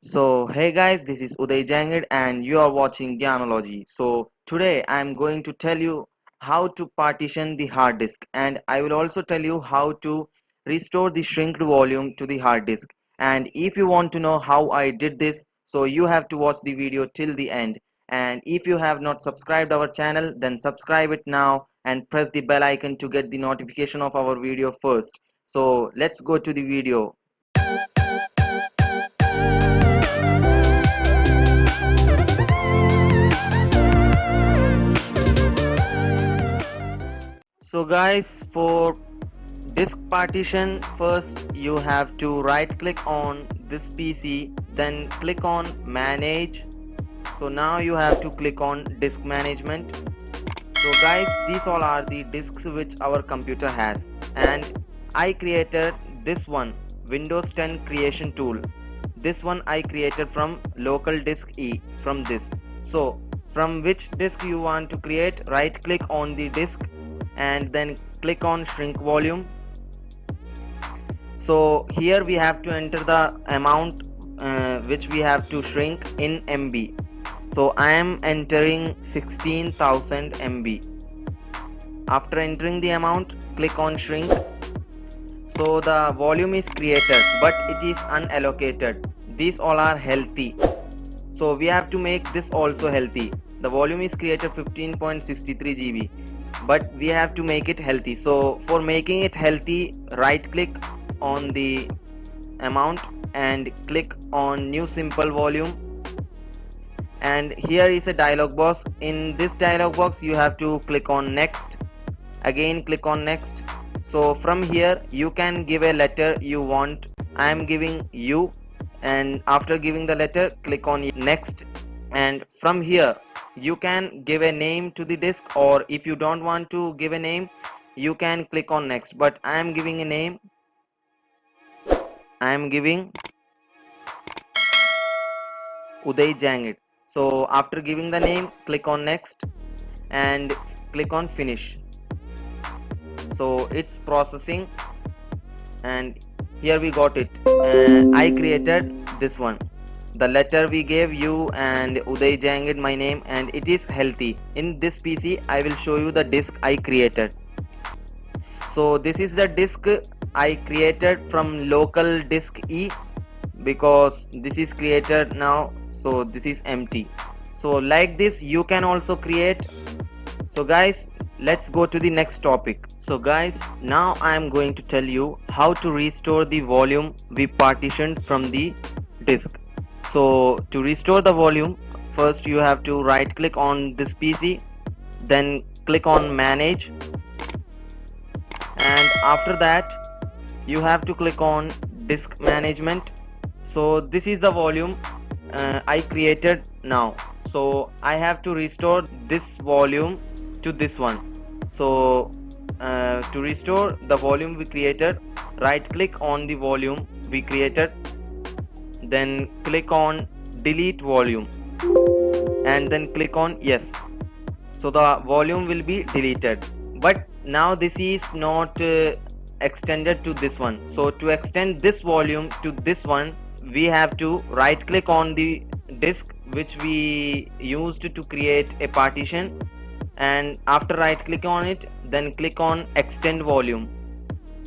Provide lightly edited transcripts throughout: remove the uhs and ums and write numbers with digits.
So hey guys, this is Uday Jangid and you are watching Gyanology. So today I am going to tell you how to partition the hard disk, and I will also tell you how to restore the shrinked volume to the hard disk. And if you want to know how I did this, so you have to watch the video till the end. And if you have not subscribed our channel, then subscribe it now and press the bell icon to get the notification of our video first. So let's go to the video. So guys, for disk partition, first you have to right click on this PC, then click on manage. So now you have to click on disk management. So guys, these all are the disks which our computer has, and I created this one, Windows 10 creation tool. This one I created from local disk E, from this. So from which disk you want to create, right click on the disk and then click on shrink volume. So here we have to enter the amount which we have to shrink in MB. So I am entering 16,000 MB. After entering the amount, click on shrink. So the volume is created but it is unallocated. These all are healthy, so we have to make this also healthy. The volume is created 15.63 GB, but we have to make it healthy. So for making it healthy, right click on the amount and click on new simple volume, and here is a dialog box. In this dialog box you have to click on next, again click on next. So from here you can give a letter you want. I am giving U, and after giving the letter, click on next, and from here you can give a name to the disk, or if you don't want to give a name, you can click on next, but I am giving a name. I am giving Uday Jangid. So after giving the name, click on next and click on finish. So it's processing, and here we got it. I created this one, the letter we gave you and Uday Jangid, my name, and it is healthy. In this PC I will show you the disk I created. So this is the disk I created from local disk E, because this is created now, so this is empty. So like this you can also create. So guys, let's go to the next topic. So guys, now I am going to tell you how to restore the volume we partitioned from the disk. So to restore the volume, first you have to right click on this PC, then click on manage, and after that you have to click on disk management. So this is the volume I created now. So I have to restore this volume to this one. So to restore the volume we created, right click on the volume we created, then click on delete volume and then click on yes. So the volume will be deleted, but now this is not extended to this one. So to extend this volume to this one, we have to right click on the disk which we used to create a partition, and after right click on it, then click on extend volume,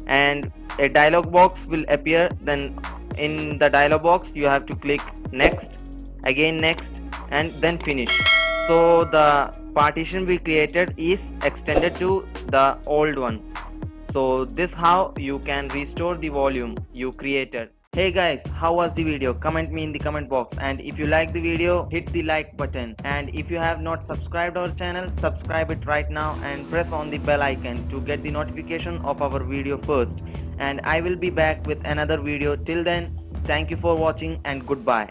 and a dialog box will appear. Then in the dialog box you have to click next, again next, and then finish. So the partition we created is extended to the old one. So this how you can restore the volume you created. Hey guys, how was the video? Comment me in the comment box, and if you like the video, hit the like button, and if you have not subscribed our channel, subscribe it right now and press on the bell icon to get the notification of our video first. And I will be back with another video. Till then, thank you for watching and goodbye.